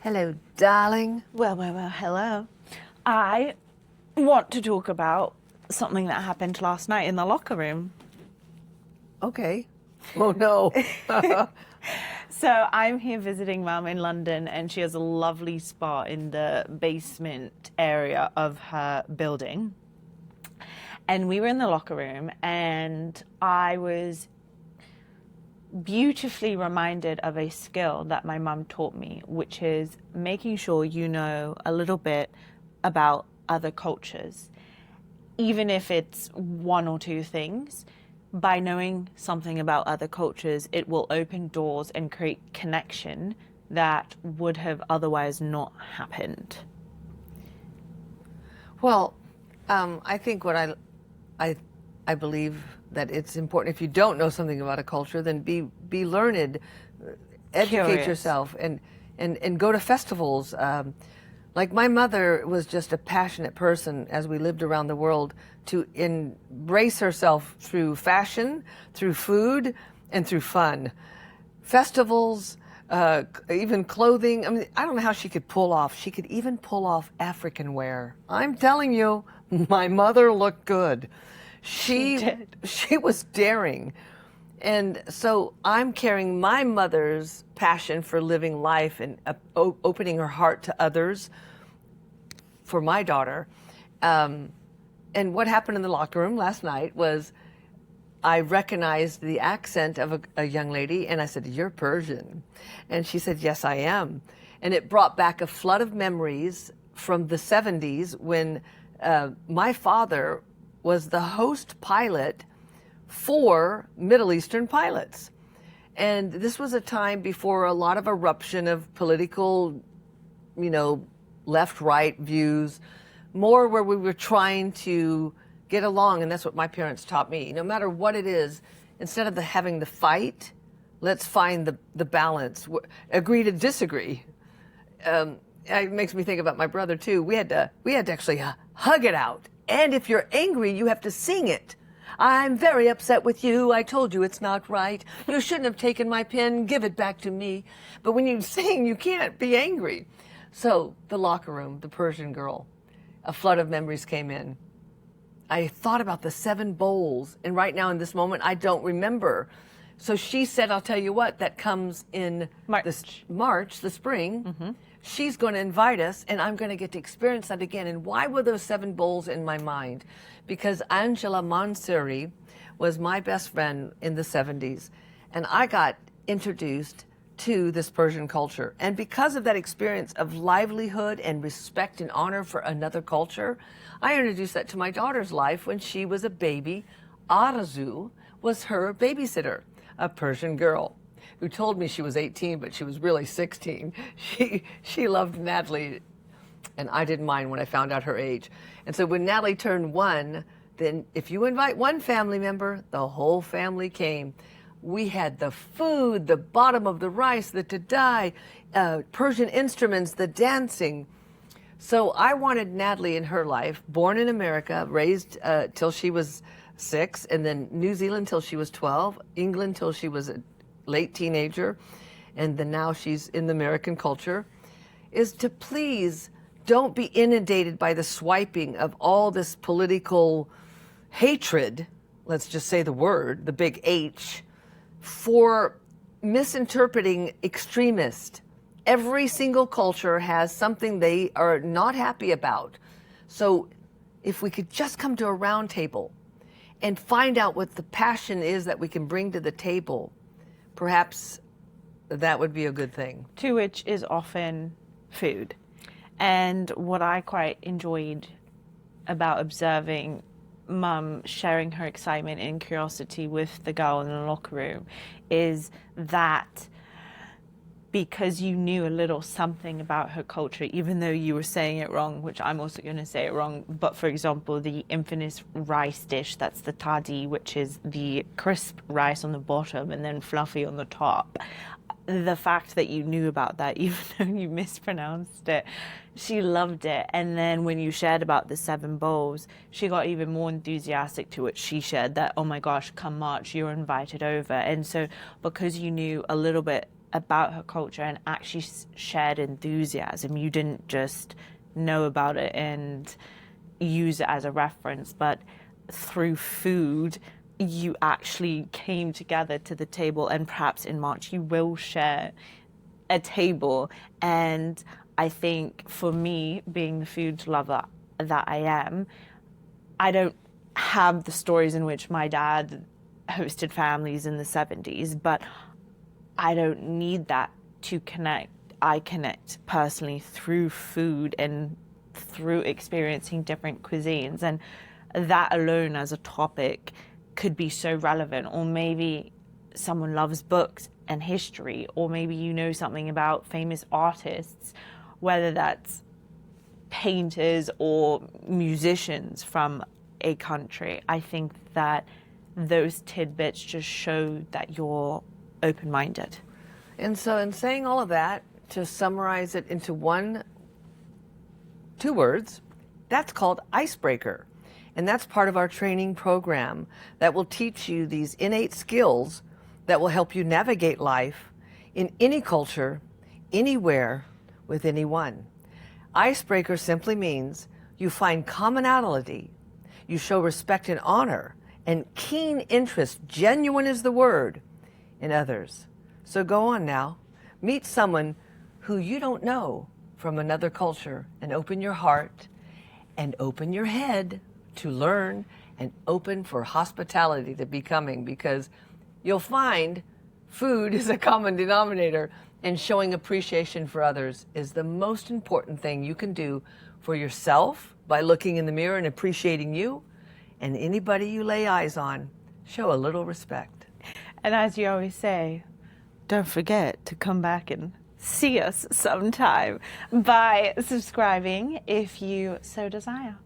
Hello, darling. Well, hello. I want to talk about something that happened last night in the locker room. Okay. Oh, no. So I'm here visiting Mum in London, and she has a lovely spa in the basement area of her building. And we were in the locker room, and I was beautifully reminded of a skill that my mum taught me, which is making sure you know a little bit about other cultures, even if it's one or two things. By knowing something about other cultures, it will open doors and create connection that would have otherwise not happened. Well, I think I believe that it's important. If you don't know something about a culture, then be learned, educate Curious. yourself, and go to festivals. Like my mother was just a passionate person as we lived around the world to embrace herself through fashion, through food, and through fun. Festivals, even clothing. I mean, I don't know how she could even pull off African wear. I'm telling you, my mother looked good. She did. She was daring. And so I'm carrying my mother's passion for living life and opening her heart to others for my daughter. And what happened in the locker room last night was I recognized the accent of a young lady, and I said, "You're Persian." And she said, "Yes, I am." And it brought back a flood of memories from the 70s when my father was the host pilot for Middle Eastern pilots. And this was a time before a lot of eruption of political, left-right views, more where we were trying to get along, and that's what my parents taught me. No matter what it is, instead of having the fight, let's find the balance. Agree to disagree. It makes me think about my brother too. We had to actually hug it out. And if you're angry, you have to sing it. "I'm very upset with you. I told you it's not right. You shouldn't have taken my pen. Give it back to me." But when you sing, you can't be angry. So the locker room, the Persian girl, a flood of memories came in. I thought about the 7 bowls, and right now in this moment, I don't remember. So she said, "I'll tell you what, that comes in March, the spring. Mm-hmm. She's going to invite us, and I'm going to get to experience that again." And why were those 7 bowls in my mind? Because Angela Mansuri was my best friend in the 70s, and I got introduced to this Persian culture. And because of that experience of livelihood and respect and honor for another culture, I introduced that to my daughter's life when she was a baby. Arzu was her babysitter, a Persian girl who told me she was 18, but she was really 16. She loved Natalie, and I didn't mind when I found out her age. And so when Natalie turned 1, then if you invite one family member, the whole family came. We had the food, the bottom of the rice, the tadai, Persian instruments, the dancing. So I wanted Natalie in her life, born in America, raised till she was 6, and then New Zealand till she was 12, England till she was a late teenager, and then now she's in the American culture, is to please don't be inundated by the swiping of all this political hatred, let's just say the word, the big H, for misinterpreting extremist. Every single culture has something they are not happy about. So if we could just come to a round table and find out what the passion is that we can bring to the table, perhaps that would be a good thing. To which is often food. And what I quite enjoyed about observing Mum sharing her excitement and curiosity with the girl in the locker room is that because you knew a little something about her culture, even though you were saying it wrong, which I'm also going to say it wrong, but for example, the infamous rice dish, that's the tadi, which is the crisp rice on the bottom and then fluffy on the top. The fact that you knew about that, even though you mispronounced it, she loved it. And then when you shared about the 7 bowls, she got even more enthusiastic to it. She shared that, "Oh my gosh, come March, you're invited over." And so because you knew a little bit about her culture and actually shared enthusiasm. You didn't just know about it and use it as a reference, but through food, you actually came together to the table, and perhaps in March you will share a table. And I think for me, being the food lover that I am, I don't have the stories in which my dad hosted families in the 70s, but I don't need that to connect. I connect personally through food and through experiencing different cuisines, and that alone as a topic could be so relevant. Or maybe someone loves books and history, or maybe you know something about famous artists, whether that's painters or musicians from a country. I think that those tidbits just show that you're open-minded. And so in saying all of that, to summarize it into two words, that's called icebreaker. And that's part of our training program that will teach you these innate skills that will help you navigate life in any culture, anywhere, with anyone. Icebreaker simply means you find commonality, you show respect and honor, and keen interest, genuine is the word, in others. So go on now, meet someone who you don't know from another culture, and open your heart and open your head to learn, and open for hospitality to becoming, because you'll find food is a common denominator, and showing appreciation for others is the most important thing you can do for yourself by looking in the mirror and appreciating you, and anybody you lay eyes on, show a little respect. And as you always say, don't forget to come back and see us sometime by subscribing if you so desire.